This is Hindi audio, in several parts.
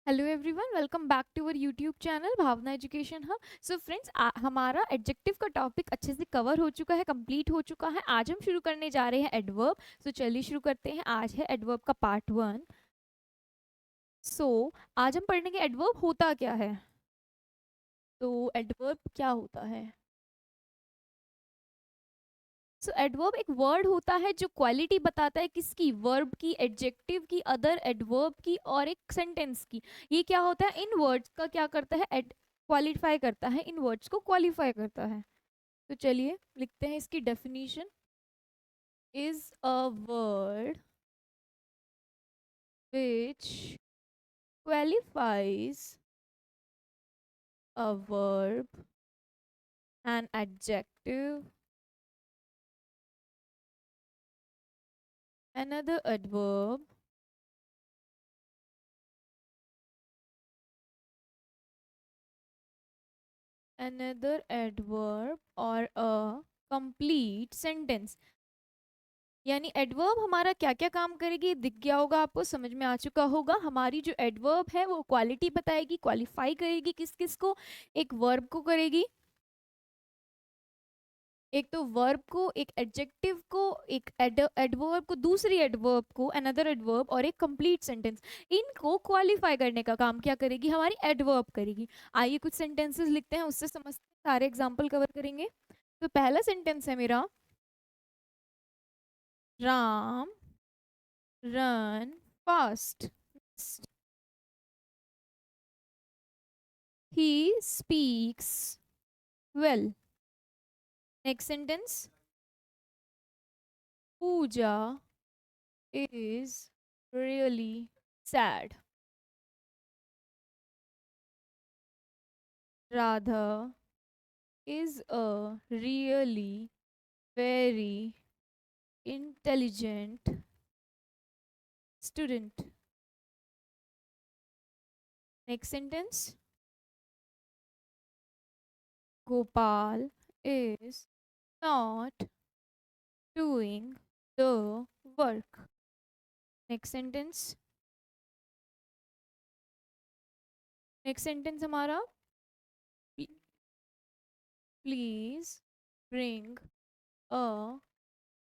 Hello everyone, welcome back to our YouTube channel Bhavna education hub. So friends, हमारा एडजेक्टिव का टॉपिक अच्छे से कवर हो चुका है, कंप्लीट हो चुका है। आज हम शुरू करने जा रहे हैं एडवर्ब। सो चलिए शुरू करते हैं। आज है एडवर्ब का पार्ट 1। सो आज हम पढ़ेंगे एडवर्ब होता क्या है। तो एडवर्ब क्या होता है? सो एडवर्ब एक वर्ड होता है जो क्वालिटी बताता है किसकी, वर्ब की, एडजेक्टिव की, अदर एडवर्ब की और एक सेंटेंस की। ये क्या होता है, इन वर्ड्स का क्या करता है, क्वालिफाई करता है, इन वर्ड्स को क्वालिफाई करता है। तो चलिए लिखते हैं इसकी definition. Is a word which qualifies a verb, an adjective, another adverb, another adverb और a complete sentence। यानी एडवर्ब हमारा क्या क्या काम करेगी दिख गया होगा, आपको समझ में आ चुका होगा। हमारी जो एडवर्ब है वो क्वालिटी बताएगी, क्वालिफाई करेगी किस किस को, एक वर्ब को करेगी, एक तो वर्ब को, एक एडजेक्टिव को, एक एडवर्ब को, दूसरी एडवर्ब को, अनदर एडवर्ब और एक कंप्लीट सेंटेंस। इनको क्वालिफाई करने का काम क्या करेगी, हमारी एडवर्ब करेगी। आइए कुछ सेंटेंसेस लिखते हैं, उससे समझते हैं, सारे एग्जांपल कवर करेंगे। तो पहला सेंटेंस है मेरा, Ram run fast, he speaks well। Next sentence, Pooja is really sad। Radha is a really very intelligent student। Next sentence, Gopal is not doing the work। Next sentence, हमारा, please bring a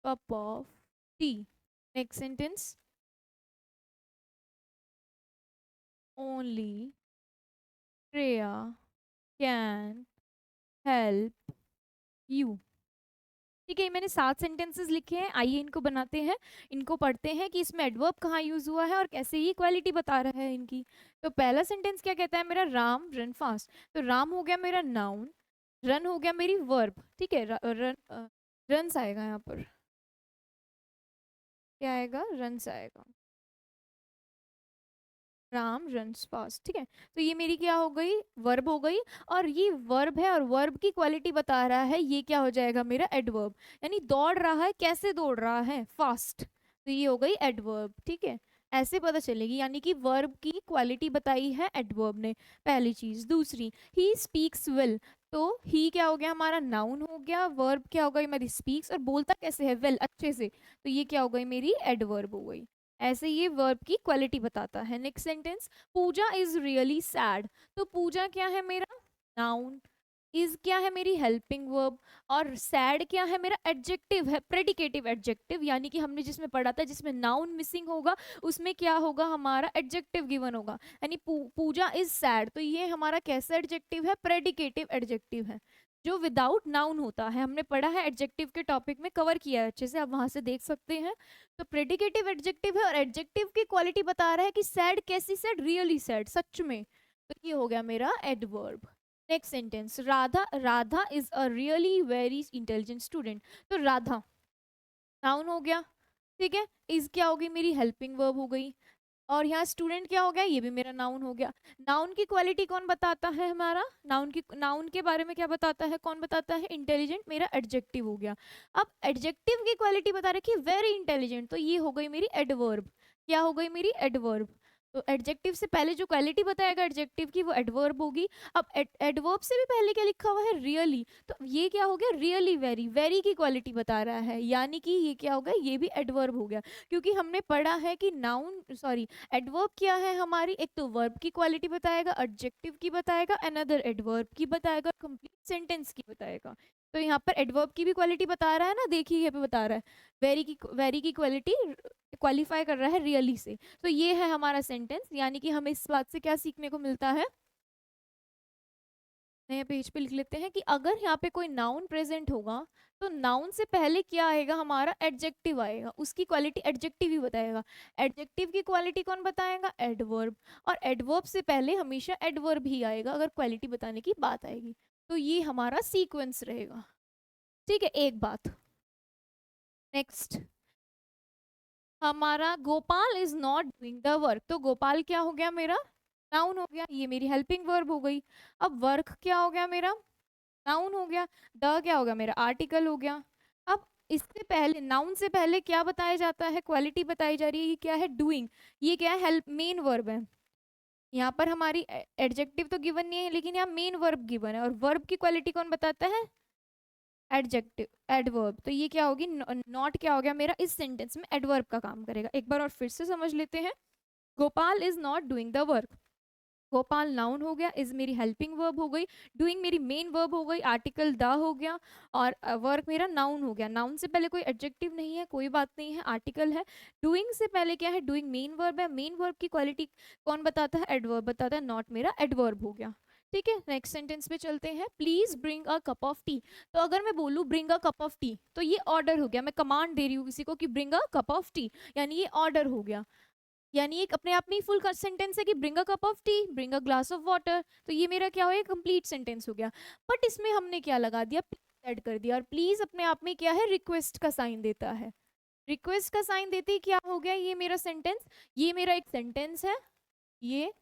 cup of tea। Next sentence, only Shreya can help you। ठीक है, मैंने 7 सेंटेंसेस लिखे हैं। आइए इनको बनाते हैं, इनको पढ़ते हैं कि इसमें एडवर्ब कहाँ यूज हुआ है और कैसे ये क्वालिटी बता रहा है इनकी। तो पहला सेंटेंस क्या कहता है मेरा, राम रन फास्ट। तो राम हो गया मेरा नाउन, रन हो गया मेरी वर्ब। ठीक है, रन्स आएगा यहाँ पर, क्या आएगा, रन्स आएगा, राम रन्स फास्ट। ठीक है, तो ये मेरी क्या हो गई, वर्ब हो गई। और ये वर्ब है और वर्ब की क्वालिटी बता रहा है, ये क्या हो जाएगा मेरा एडवर्ब। यानी दौड़ रहा है, कैसे दौड़ रहा है, फास्ट। तो ये हो गई एडवर्ब। ठीक है, ऐसे पता चलेगी, यानी कि वर्ब की क्वालिटी बताई है एडवर्ब ने, पहली चीज। दूसरी, ही स्पीक्स वेल। तो ही क्या हो गया हमारा, नाउन हो गया, वर्ब क्या हो गई मेरी, स्पीक्स, और बोलता कैसे है, वेल, अच्छे से। तो ये क्या हो गई मेरी, एडवर्ब हो गई। ऐसे ये वर्ब की क्वालिटी बताता है। Next sentence, Pooja is really sad. तो पूजा क्या है मेरा, नाउन, इज क्या है मेरी हेल्पिंग वर्ब, और सैड क्या है मेरा, एडजेक्टिव है, प्रेडिकेटिव एडजेक्टिव। यानी कि हमने जिसमें पढ़ा था, जिसमें नाउन मिसिंग होगा उसमें क्या होगा हमारा, एडजेक्टिव गिवन होगा। यानी पूजा इज सैड, तो ये हमारा कैसा एडजेक्टिव है, प्रेडिकेटिव एडजेक्टिव है, जो विदाउट नाउन होता है। हमने पढ़ा है एडजेक्टिव के टॉपिक में, कवर किया है अच्छे से, आप वहां से देख सकते हैं। तो प्रेडिकेटिव एडजेक्टिव है और एडजेक्टिव की क्वालिटी बता रहा है कि सैड कैसी सैड, रियली सैड, सच में। तो ये हो गया मेरा adverb. Next sentence, Radha is a really very intelligent student. तो राधा नाउन हो गया, ठीक है, इज क्या हो गई मेरी, हेल्पिंग वर्ब हो गई, और यहाँ स्टूडेंट क्या हो गया, ये भी मेरा नाउन हो गया। नाउन की क्वालिटी कौन बताता है हमारा, नाउन के बारे में क्या बताता है, कौन बताता है, इंटेलिजेंट, मेरा एडजेक्टिव हो गया। अब एडजेक्टिव की क्वालिटी बता रखी वेरी इंटेलिजेंट, तो ये हो गई मेरी एडवर्ब। क्या हो गई मेरी, एडवर्ब। तो एडजेक्टिव से पहले जो क्वालिटी बताएगा एडजेक्टिव की वो एडवर्ब होगी। अब एडवर्ब से भी पहले क्या लिखा हुआ है, रियली, तो ये क्या हो गया, रियली वेरी, वेरी की क्वालिटी बता रहा है, यानी कि ये क्या हो गया, ये भी एडवर्ब हो गया। क्योंकि हमने पढ़ा है कि नाउन सॉरी एडवर्ब क्या है हमारी, एक तो वर्ब की क्वालिटी बताएगा, एडजेक्टिव की बताएगा, अनदर एडवर्ब की बताएगा, कंप्लीट सेंटेंस की बताएगा। तो यहाँ पर एडवर्ब की भी क्वालिटी बता रहा है ना, देखिए यहाँ पे बता रहा है वेरी की क्वालिटी क्वालिफाई कर रहा है रियली से। तो ये है हमारा सेंटेंस, यानी कि हमें इस बात से क्या सीखने को मिलता है, नए पेज पे लिख लेते हैं कि अगर यहाँ पे कोई नाउन प्रेजेंट होगा तो नाउन से पहले क्या आएगा, हमारा एडजेक्टिव आएगा, उसकी क्वालिटी एडजेक्टिव ही बताएगा। एडजेक्टिव की क्वालिटी कौन बताएगा, एडवर्ब, और एडवर्ब से पहले हमेशा एडवर्ब ही आएगा अगर क्वालिटी बताने की बात आएगी। तो ये हमारा सीक्वेंस रहेगा, ठीक है। एक बात, नेक्स्ट हमारा Gopal is not doing the work, तो गोपाल क्या हो गया मेरा, नाउन हो गया, ये मेरी हेल्पिंग वर्ब हो गई। अब वर्क क्या हो गया मेरा, नाउन हो गया। द क्या हो गया मेरा, आर्टिकल हो गया। अब इससे पहले नाउन से पहले क्या बताया जाता है, क्वालिटी बताई जा रही है, ये क्या है, डूइंग, ये क्या है, हेल्प मेन वर्ब है। यहाँ पर हमारी एडजेक्टिव तो गिवन नहीं है, लेकिन यहाँ मेन वर्ब गिवन है, और वर्ब की क्वालिटी कौन बताता है, एडजेक्टिव, एडवर्ब। तो ये क्या होगी, नॉट क्या हो गया मेरा, इस सेंटेंस में एडवर्ब का काम करेगा। एक बार और फिर से समझ लेते हैं, Gopal is not doing the work, Gopal noun हो गया, इज मेरी हेल्पिंग वर्ब हो गई, डूइंग मेरी मेन वर्ब हो गई, आर्टिकल द हो गया, और वर्क मेरा नाउन हो गया। नाउन से पहले कोई एडजेक्टिव नहीं है, कोई बात नहीं है, आर्टिकल है। डूइंग से पहले क्या है, डूइंग मेन वर्ब है, मेन वर्ब की क्वालिटी कौन बताता है, एडवर्ब बताता है, नॉट मेरा एडवर्ब हो गया। ठीक है, नेक्स्ट सेंटेंस पे चलते हैं, please bring a cup of T. तो अगर मैं बोलूँ bring a cup of T, तो ये ऑर्डर हो गया, मैं कमांड दे रही हूँ किसी को कि bring a cup of T, यानी ये ऑर्डर हो गया। यानी एक अपने आप में ही फुल सेंटेंस है कि bring a cup of T, bring a glass of water, तो ये मेरा क्या हो गया, कंप्लीट सेंटेंस हो गया। बट इसमें हमने क्या लगा दिया, प्लीज ऐड कर दिया, और प्लीज अपने आप में क्या है, रिक्वेस्ट का साइन देता है। रिक्वेस्ट का साइन देते ही क्या हो गया, ये मेरा सेंटेंस, ये मेरा एक सेंटेंस है, ये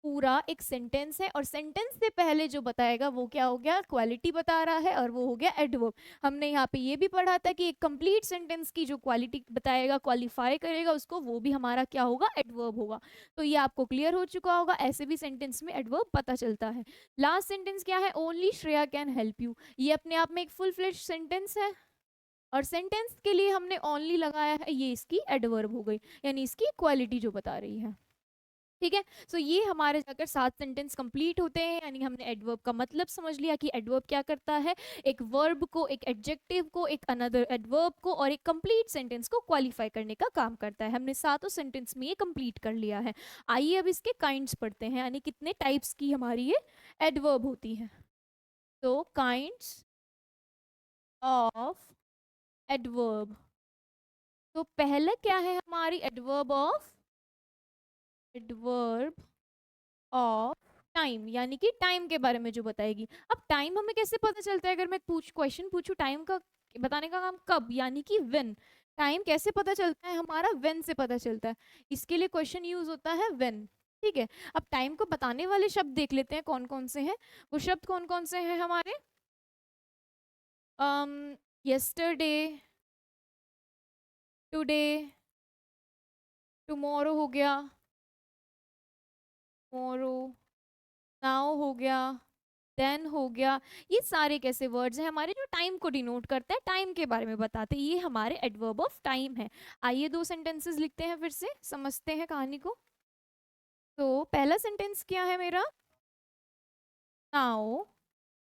पूरा एक सेंटेंस है, और सेंटेंस से पहले जो बताएगा वो क्या हो गया, क्वालिटी बता रहा है, और वो हो गया एडवर्ब। हमने यहाँ पे ये भी पढ़ा था कि एक कंप्लीट सेंटेंस की जो क्वालिटी बताएगा, क्वालिफाई करेगा उसको, वो भी हमारा क्या होगा, एडवर्ब होगा। तो ये आपको क्लियर हो चुका होगा, ऐसे भी सेंटेंस में एडवर्ब पता चलता है। लास्ट सेंटेंस क्या है, only Shreya can help you, ये अपने आप में एक फुल फ्लेज सेंटेंस है, और सेंटेंस के लिए हमने ओनली लगाया है, ये इसकी एडवर्ब हो गई, यानी इसकी क्वालिटी जो बता रही है। ठीक है, सो ये हमारे जाकर 7 सेंटेंस कंप्लीट होते हैं, यानी हमने एडवर्ब का मतलब समझ लिया कि एडवर्ब क्या करता है, एक वर्ब को, एक एडजेक्टिव को, एक अनदर एडवर्ब को, और एक कंप्लीट सेंटेंस को क्वालिफाई करने का काम करता है। हमने सातों सेंटेंस में ये कंप्लीट कर लिया है। आइए अब इसके काइंड्स पढ़ते हैं, यानी कितने टाइप्स की हमारी ये एडवर्ब होती है। तो काइंड्स ऑफ एडवर्ब, तो पहले क्या है हमारी एडवर्ब ऑफ टाइम, यानी कि टाइम के बारे में जो बताएगी। अब टाइम हमें कैसे पता चलता है, अगर मैं क्वेश्चन पूछूं टाइम का बताने का काम कब, यानी कि व्हेन, टाइम कैसे पता चलता है हमारा, व्हेन से पता चलता है, इसके लिए क्वेश्चन यूज होता है व्हेन। ठीक है, अब टाइम को बताने वाले शब्द देख लेते हैं कौन कौन से हैं। वो शब्द कौन कौन से हैं हमारे, यस्टरडे, टुडे, टुमारो हो गया, मोरो, नाउ हो गया, देन हो गया। ये सारे कैसे वर्ड्स हैं हमारे, जो टाइम को डिनोट करते हैं, टाइम के बारे में बताते हैं, ये हमारे एडवर्ब ऑफ टाइम है। आइए 2 सेंटेंसेस लिखते हैं, फिर से समझते हैं कहानी को। तो पहला सेंटेंस क्या है मेरा, now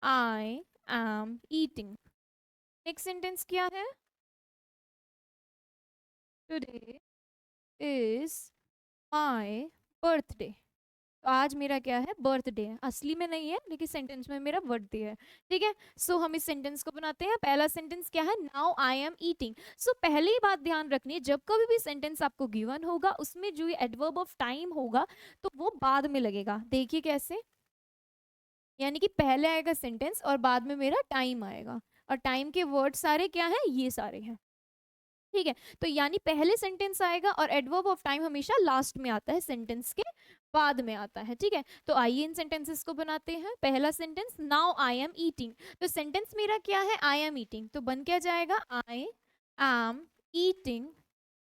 I am eating. Next sentence क्या है, टुडे इज माय बर्थडे, तो आज मेरा क्या है, बर्थडे है, असली में नहीं है लेकिन सेंटेंस में मेरा बर्थडे है। ठीक है, सो हम इस सेंटेंस को बनाते हैं। पहला सेंटेंस क्या है, नाउ आई एम ईटिंग। सो पहले ही बात ध्यान रखनी है, जब कभी भी सेंटेंस आपको गिवन होगा उसमें जो एडवर्ब ऑफ टाइम होगा तो वो बाद में लगेगा। देखिए कैसे, यानी कि पहले आएगा सेंटेंस और बाद में मेरा टाइम आएगा, और टाइम के वर्ड सारे क्या है, ये सारे हैं। ठीक है, तो यानी पहले सेंटेंस आएगा और एडवर्ब ऑफ टाइम हमेशा लास्ट में आता है, सेंटेंस के बाद में आता है। ठीक है, तो आइए इन सेंटेंसेस को बनाते हैं। पहला sentence, now I am eating, तो सेंटेंस मेरा क्या है, आई एम ईटिंग, तो बन क्या जाएगा, I am eating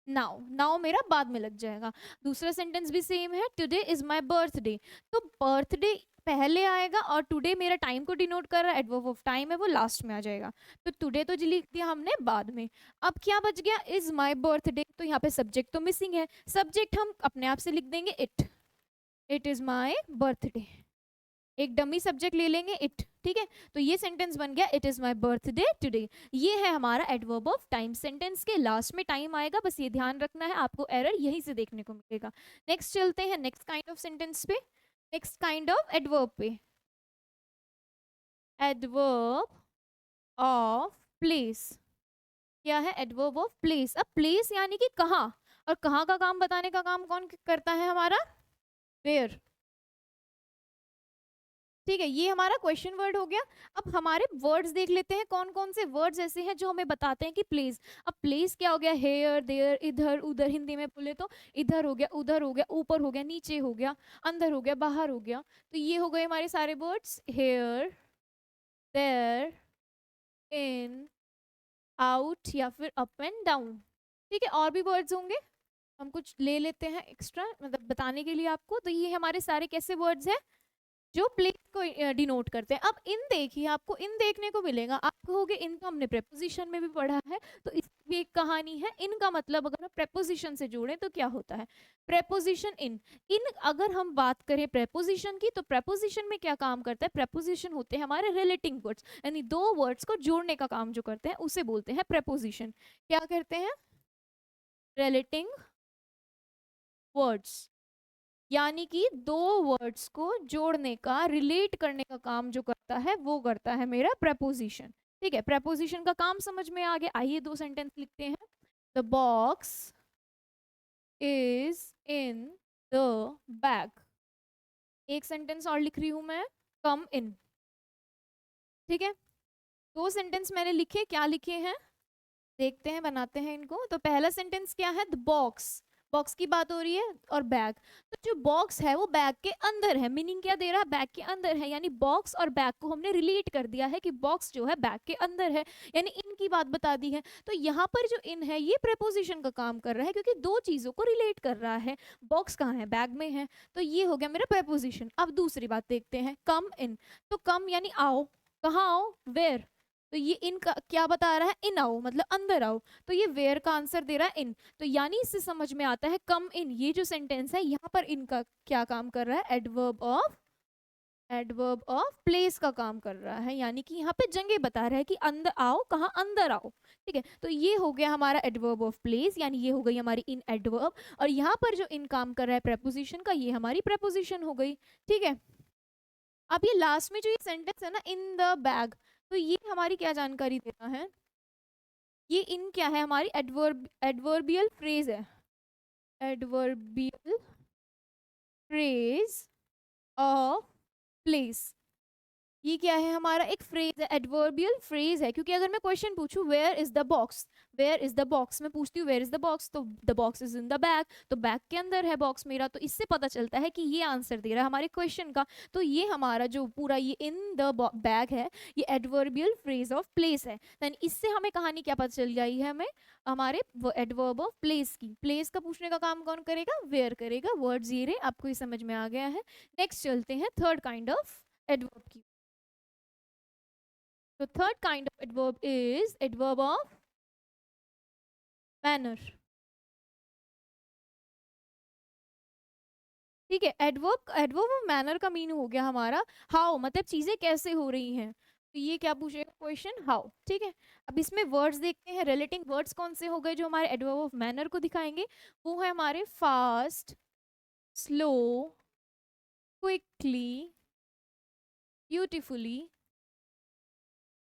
now, now मेरा बाद में लग जाएगा। दूसरा सेंटेंस भी सेम है, टुडे इज माय बर्थडे, तो बर्थडे पहले आएगा और टुडे मेरा टाइम को डिनोट कर रहा है, एडवर्ब ऑफ टाइम है, वो लास्ट में आ जाएगा। तो टुडे तो जी लिख दिया हमने बाद में। अब क्या बच गया, इज माय बर्थडे, तो यहाँ पे सब्जेक्ट तो मिसिंग है, सब्जेक्ट हम अपने आप से लिख देंगे इट इज माय बर्थडे, एक डमी सब्जेक्ट ले लेंगे इट, ठीक है। तो ये सेंटेंस बन गया, it is my birthday today. ये है हमारा एडवर्ब ऑफ टाइम। सेंटेंस के लास्ट में टाइम आएगा, बस ये ध्यान रखना है, आपको एरर यहीं से देखने को मिलेगा। नेक्स्ट चलते हैं नेक्स्ट काइंड ऑफ सेंटेंस पे, नेक्स्ट काइंड ऑफ एडवर्ब पे, एडवर्ब ऑफ प्लेस। क्या है, एडवर्ब ऑफ प्लेस। अब प्लेस यानी कि कहाँ, और कहाँ का काम बताने का काम कौन करता है हमारा, वेयर, ठीक है। ये हमारा क्वेश्चन वर्ड हो गया। अब हमारे वर्ड्स देख लेते हैं, कौन कौन से वर्ड्स ऐसे हैं जो हमें बताते हैं कि प्लेस। अब प्लेस क्या हो गया, हेयर देयर, इधर उधर, हिंदी में बोले तो इधर हो गया, उधर हो गया, ऊपर हो गया, नीचे हो गया, अंदर हो गया, बाहर हो गया। तो ये हो गए हमारे सारे words, here, there, in, out, या फिर अप एंड डाउन, ठीक है। और भी वर्ड्स होंगे, हम कुछ ले लेते हैं एक्स्ट्रा, मतलब बताने के लिए आपको। तो ये हमारे सारे कैसे वर्ड्स हैं जो प्लेस को डिनोट करते हैं। अब इन देखिए, आपको इन देखने को मिलेगा, आप कहोगे इन तो हमने प्रेपोजिशन में भी पढ़ा है, तो इसकी भी एक कहानी है। इनका मतलब अगर हम प्रेपोजिशन से जोड़ें तो क्या होता है, प्रेपोजिशन इन। इन अगर हम बात करें प्रेपोजिशन की, तो प्रेपोजिशन में क्या काम करता है, प्रेपोजिशन होते हैं हमारे रिलेटिंग वर्ड्स, यानी दो वर्ड्स को जोड़ने का काम जो करते हैं उसे बोलते हैं प्रेपोजिशन। क्या करते हैं, रिलेटिंग वर्ड्स, यानी कि दो वर्ड्स को जोड़ने का, रिलेट करने का काम जो करता है वो करता है मेरा प्रेपोजिशन, ठीक है। प्रेपोजिशन का काम समझ में आ गया। आइए दो सेंटेंस लिखते हैं, the box is in the bag. एक सेंटेंस और लिख रही हूं मैं, कम इन, ठीक है। दो सेंटेंस मैंने लिखे, क्या लिखे हैं देखते हैं, बनाते हैं इनको। तो पहला सेंटेंस क्या है, द बॉक्स, बॉक्स की बात हो रही है, और बैग, तो जो बॉक्स है वो बैग के अंदर है। मीनिंग क्या दे रहा है, बैग के अंदर है, यानी बॉक्स और बैग को हमने रिलेट कर दिया है कि बॉक्स जो है बैग के अंदर है, यानी इन की बात बता दी है। तो यहाँ पर जो इन है ये प्रेपोजिशन का काम कर रहा है, क्योंकि दो चीजों को रिलेट कर रहा है। बॉक्स कहाँ है, बैग में है, तो ये हो गया मेरा प्रेपोजिशन। अब दूसरी बात देखते हैं, कम इन, तो कम यानी आओ, कहाँ आओ, वेयर, तो ये इन का क्या बता रहा है, इन आओ मतलब अंदर आओ, तो ये वेयर का आंसर दे रहा है इन। तो यानी इससे समझ में आता है कम इन, ये जो सेंटेंस है यहाँ पर इनका क्या काम कर रहा है, एडवर्ब ऑफ प्लेस का काम कर रहा है, यानी कि यहाँ पे जगह बता रहा है कि अंदर आओ, कहाँ अंदर आओ, ठीक है। तो ये हो गया हमारा एडवर्ब ऑफ प्लेस, यानी ये हो गई हमारी इन एडवर्ब, और यहाँ पर जो इन काम कर रहा है प्रेपोजिशन का, ये हमारी प्रेपोजिशन हो गई, ठीक है। अब ये लास्ट में जो ये सेंटेंस है ना, इन द बैग, तो ये हमारी क्या जानकारी देता है, ये इन क्या है, हमारी एडवर्बियल फ्रेज है, एडवर्बियल फ्रेज ऑफ प्लेस। ये क्या है, हमारा एक फ्रेज है, एडवर्बियल फ्रेज है। क्योंकि अगर मैं क्वेश्चन पूछूं where is the box, where is the box, मैं पूछती हूँ वेयर इज द बॉक्स, तो the box is in the bag, तो बैग के अंदर है बॉक्स मेरा, तो इससे पता चलता है कि ये आंसर दे रहा है हमारे क्वेश्चन का। तो ये हमारा जो पूरा ये इन द बैग है, ये एडवर्बियल फ्रेज ऑफ प्लेस है। देन इससे हमें कहानी क्या पता चल गई है, हमें हमारे एडवर्ब ऑफ प्लेस की। प्लेस का पूछने का काम कौन करेगा, वेयर करेगा। वर्ड्स ये रहे, आपको ये समझ में आ गया है। नेक्स्ट चलते हैं थर्ड काइंड ऑफ एडवर्ब की। The third kind of adverb is adverb of manner. ठीक है, एडवर्ब ऑफ मैनर का मीन हो गया हमारा हाउ, मतलब चीजें कैसे हो रही हैं। तो ये क्या पूछेगा क्वेश्चन, हाउ, ठीक है। अब इसमें वर्ड्स देखते हैं, रिलेटिंग वर्ड्स कौन से हो गए जो हमारे एडवर्ब ऑफ मैनर को दिखाएंगे। वो है हमारे फास्ट, स्लो, क्विकली, ब्यूटिफुली,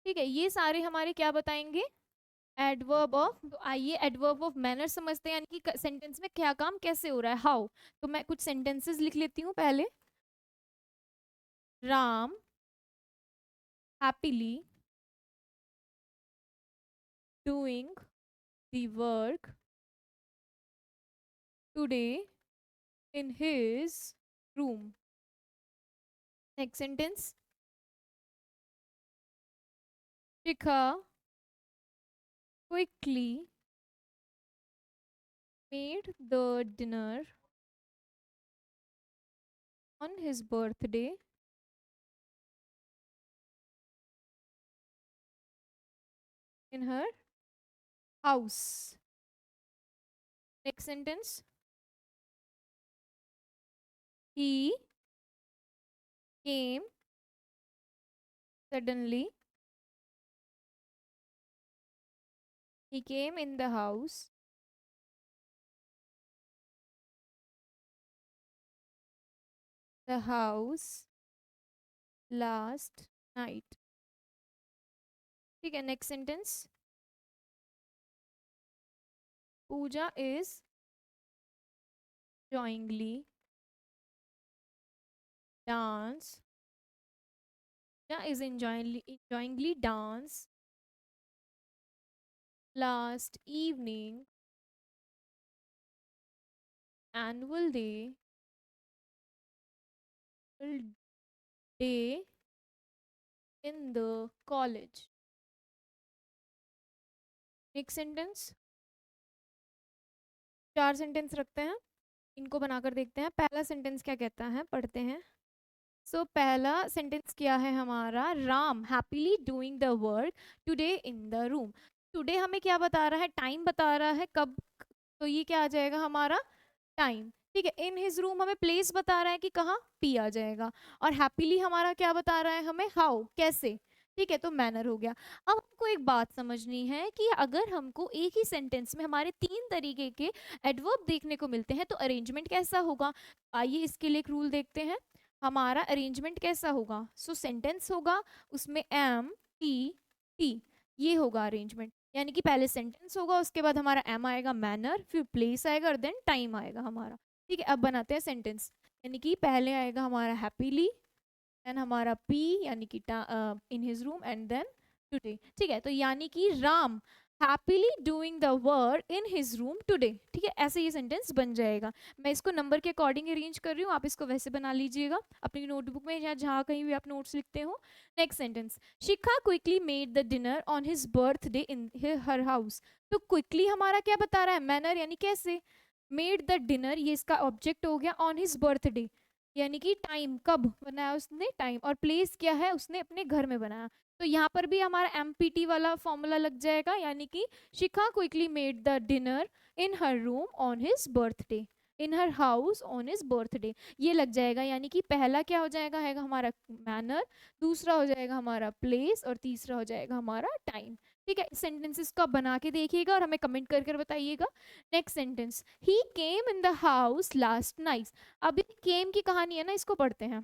ठीक है। ये सारे हमारे क्या बताएंगे, एडवर्ब ऑफ। तो आइए एडवर्ब ऑफ मैनर समझते हैं, यानी कि सेंटेंस में क्या काम कैसे हो रहा है, हाउ। तो मैं कुछ सेंटेंसेस लिख लेती हूँ पहले, Ram happily doing the work today in his room. Next sentence, Shikha quickly Made the dinner on his birthday in her house. Next sentence. He came suddenly. He came in the house. The house last night. ठीक है, next sentence. Pooja is enjoyingly dance. Pooja is enjoyingly dance last evening. Annual day in the college. Next sentence. 4 sentence रखते हैं, इनको बनाकर देखते हैं। पहला सेंटेंस क्या कहता है, पढ़ते हैं। पहला सेंटेंस क्या है हमारा, Ram happily doing the work today in the room. Today हमें क्या बता रहा है, टाइम बता रहा है, कब, तो ये क्या आ जाएगा हमारा टाइम। ठीक है, इन हिज रूम हमें प्लेस बता रहा है कि कहाँ, पी आ जाएगा। और हैप्पीली हमारा क्या बता रहा है हमें, हाउ, कैसे। ठीक है, तो मैनर हो गया। अब हमको एक बात समझनी है कि अगर हमको एक ही सेंटेंस में हमारे 3 तरीके के एडवर्ब देखने को मिलते हैं तो अरेंजमेंट कैसा होगा। आइए इसके लिए एक रूल देखते हैं। हमारा अरेंजमेंट कैसा होगा, सेंटेंस होगा, उसमें एम टी टी, ये होगा अरेंजमेंट। यानी कि पहले सेंटेंस होगा, उसके बाद हमारा एम आएगा, मैनर, फिर प्लेस आएगा और देन टाइम आएगा हमारा। ठीक है, अब बनाते हैं सेंटेंस। यानी कि पहले आएगा हमारा हैप्पीली, देन हमारा पी यानी कि in his room, and then today. ठीक है, तो यानी कि Ram happily doing the work in his room today. ठीक है, ऐसे ये सेंटेंस बन जाएगा। मैं इसको नंबर के अकॉर्डिंग अरेंज कर रही हूँ, आप इसको वैसे बना लीजिएगा अपनी नोटबुक में या जहाँ कहीं भी आप नोट्स लिखते हो। Next sentence, Shikha quickly made the dinner on his birthday in her house. तो क्विकली हमारा क्या बता रहा है, मैनर यानी कैसे। मेड द डिनर, ये इसका ऑब्जेक्ट हो गया, ऑन हिज बर्थडे यानी कि टाइम, कब बनाया उसने, टाइम, और प्लेस क्या है, उसने अपने घर में बनाया। तो यहाँ पर भी हमारा एमपीटी वाला फॉर्मूला लग जाएगा, यानी कि Shikha quickly made the dinner in her room on his birthday, in her house on his birthday, ये लग जाएगा। यानी कि पहला क्या हो जाएगा है हमारा मैनर, दूसरा हो जाएगा हमारा प्लेस, और तीसरा हो जाएगा हमारा टाइम। ठीक है, सेंटेंसेस को आप बना के देखिएगा और हमें कमेंट करके बताइएगा। Next sentence, he came in the house last night. अभी केम की कहानी है ना, इसको पढ़ते हैं।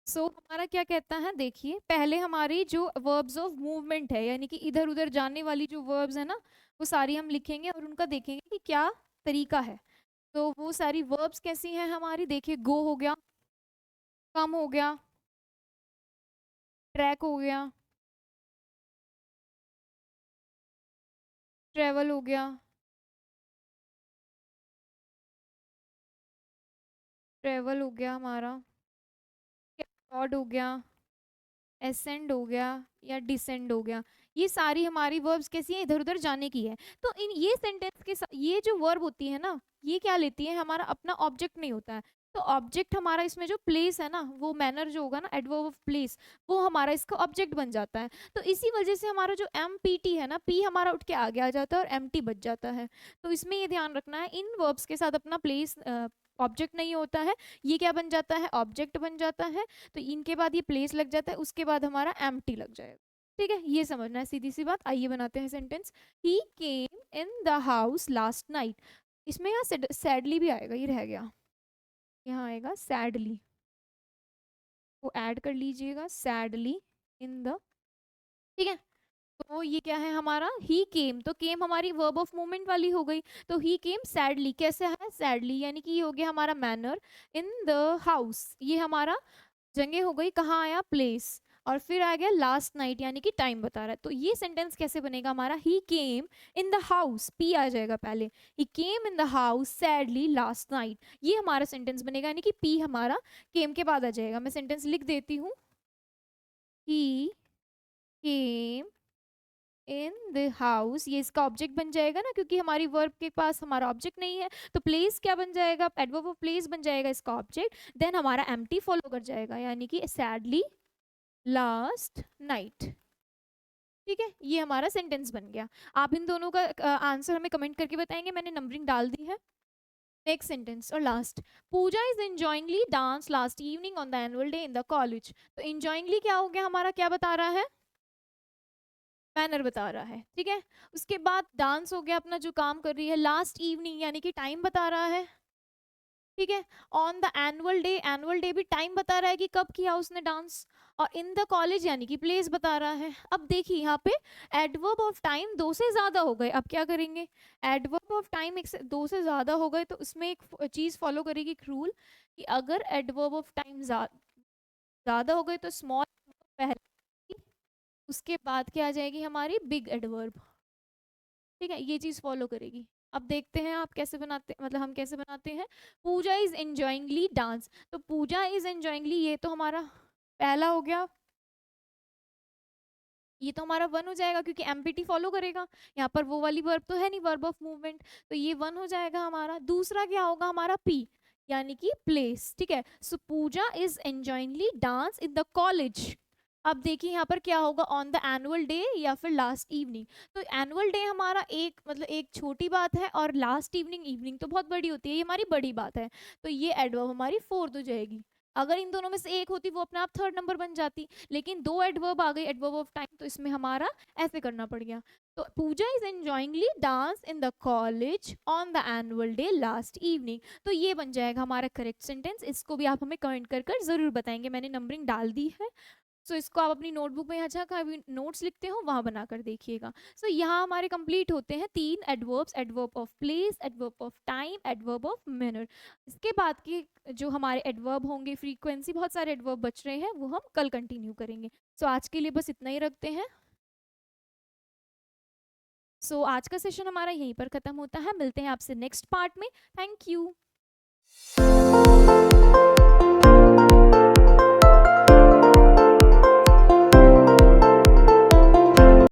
हमारा क्या कहता है, देखिए पहले हमारी जो वर्ब्स ऑफ मूवमेंट है, यानी कि इधर उधर जाने वाली जो वर्ब्स है ना, वो सारी हम लिखेंगे और उनका देखेंगे कि क्या तरीका है। तो वो सारी वर्ब्स कैसी हैं हमारी, देखिए गो हो गया, कम हो गया, ट्रैक हो गया, ट्रेवल हो गया, ट्रेवल हो गया हमारा, लॉर्ड हो गया, एसेंड हो गया, या डिसेंड हो गया। ये सारी हमारी वर्ब्स कैसी हैं, इधर उधर जाने की है। तो इन ये सेंटेंस के साथ ये जो वर्ब होती है ना, ये क्या लेती है, हमारा अपना ऑब्जेक्ट नहीं होता है। तो ऑब्जेक्ट हमारा इसमें जो प्लेस है ना, वो मैनर जो होगा ना, एडवर्ब ऑफ प्लेस, वो हमारा इसका ऑब्जेक्ट बन जाता है। तो इसी वजह से हमारा जो एम पी टी है ना, पी हमारा उठ के आगे आ जाता है और एम टी बच जाता है। तो इसमें ये ध्यान रखना है, इन वर्ब्स के साथ अपना प्लेस ऑब्जेक्ट नहीं होता है, ये क्या बन जाता है, ऑब्जेक्ट बन जाता है। तो इनके बाद ये प्लेस लग जाता है, उसके बाद हमारा एम्प्टी लग जाएगा। ठीक है, ये समझना है, सीधी सी बात। आइए बनाते हैं sentence. He came in the house last night. इसमें यहाँ सैडली भी आएगा, ये रह गया, यहाँ आएगा सैडली, वो ऐड कर लीजिएगा, सैडली इन द। ठीक है, तो ये क्या है हमारा, ही केम, तो केम हमारी वर्ब ऑफ मूवमेंट वाली हो गई। तो ही केम सैडली, कैसे है, सैडली, यानी कि ये हो गया हमारा मैनर। इन द हाउस, ये हमारा जगह हो गई, कहाँ आया, प्लेस, और फिर आ गया लास्ट नाइट, यानी कि टाइम बता रहा है। तो ये सेंटेंस कैसे बनेगा हमारा, he came in the house, P आ जाएगा पहले, he came in the house sadly last night, ये हमारा सेंटेंस बनेगा। यानी कि पी हमारा केम के बाद आ जाएगा। मैं सेंटेंस लिख देती हूँ, ही केम इन द हाउस, ये इसका ऑब्जेक्ट बन जाएगा ना, क्योंकि हमारी वर्ब के पास हमारा ऑब्जेक्ट नहीं है, तो प्लेस क्या बन जाएगा, एडवर्ब ऑफ प्लेस बन जाएगा इसका ऑब्जेक्ट, देन हमारा एम्प्टी फॉलो कर जाएगा, यानी कि सैडली लास्ट नाइट। ठीक है, ये हमारा सेंटेंस बन गया। आप इन दोनों का आंसर हमें कमेंट करके बताएंगे, मैंने नंबरिंग डाल दी है। नेक्स्ट सेंटेंस और last, Pooja is enjoyingly dance last evening on the annual day in the college. तो एंजॉइंगली क्या हो गया हमारा, क्या बता रहा है, मैनर बता रहा है। ठीक है, उसके बाद डांस हो गया अपना जो काम कर रही है, लास्ट इवनिंग यानी कि टाइम बता रहा है। ठीक है, ऑन द एनुअल डे भी टाइम बता रहा है कि कब किया उसने डांस, और इन द कॉलेज यानी कि प्लेस बता रहा है। अब देखिए यहाँ पे एडवर्ब ऑफ टाइम दो से ज्यादा हो गए, अब क्या करेंगे, एडवर्ब ऑफ टाइम एक से दो से ज्यादा हो गए तो उसमें एक चीज फॉलो करेगी, एक रूल, कि अगर एडवर्ब ऑफ टाइम ज्यादा हो गए तो स्मॉल पहले, उसके बाद क्या आ जाएगी हमारी बिग एडवर्ब। ठीक है, ये चीज फॉलो करेगी। अब देखते हैं आप कैसे बनाते, मतलब हम कैसे बनाते हैं। पूजा इज एंजॉइंगली डांस, तो पूजा इज एंजॉइंगली ये तो हमारा पहला हो गया, ये तो हमारा वन हो जाएगा क्योंकि एमपीटी फॉलो करेगा, यहाँ पर वो वाली वर्ब तो है नहीं, वर्ब ऑफ मूवमेंट, तो ये वन हो जाएगा हमारा। दूसरा क्या होगा हमारा पी, यानी कि प्लेस। ठीक है, so Pooja is enjoyingly dance in the college. अब देखिए यहाँ पर क्या होगा, ऑन द एनुअल डे या फिर लास्ट इवनिंग। तो एनुअल डे हमारा एक मतलब एक छोटी बात है, और लास्ट इवनिंग, इवनिंग तो बहुत बड़ी होती है, ये हमारी बड़ी बात है, तो ये एडवर्ब हमारी फोर्थ हो जाएगी। अगर इन दोनों में से एक होती वो अपने आप थर्ड नंबर बन जाती, लेकिन दो एडवर्ब आ गई, एडवर्ब ऑफ टाइम, तो इसमें हमारा ऐसे करना पड़ गया। तो Pooja is enjoyingly dance in the college on the annual day last evening, तो ये बन जाएगा हमारा करेक्ट सेंटेंस। इसको भी आप हमें कमेंट कर जरूर बताएंगे, मैंने नंबरिंग डाल दी है। सो इसको आप अपनी नोटबुक में अच्छा कहाँ भी नोट्स लिखते हो वहाँ बना कर देखिएगा। सो यहाँ हमारे कंप्लीट होते हैं तीन adverbs, adverb of place, adverb of time, adverb of manner. इसके बाद के जो हमारे एडवर्ब होंगे, फ्रीक्वेंसी, बहुत सारे एडवर्ब बच रहे हैं, वो हम कल कंटिन्यू करेंगे। सो आज के लिए बस इतना ही रखते हैं। सो आज का सेशन हमारा यहीं पर खत्म होता है, मिलते हैं आपसे नेक्स्ट पार्ट में। Thank you.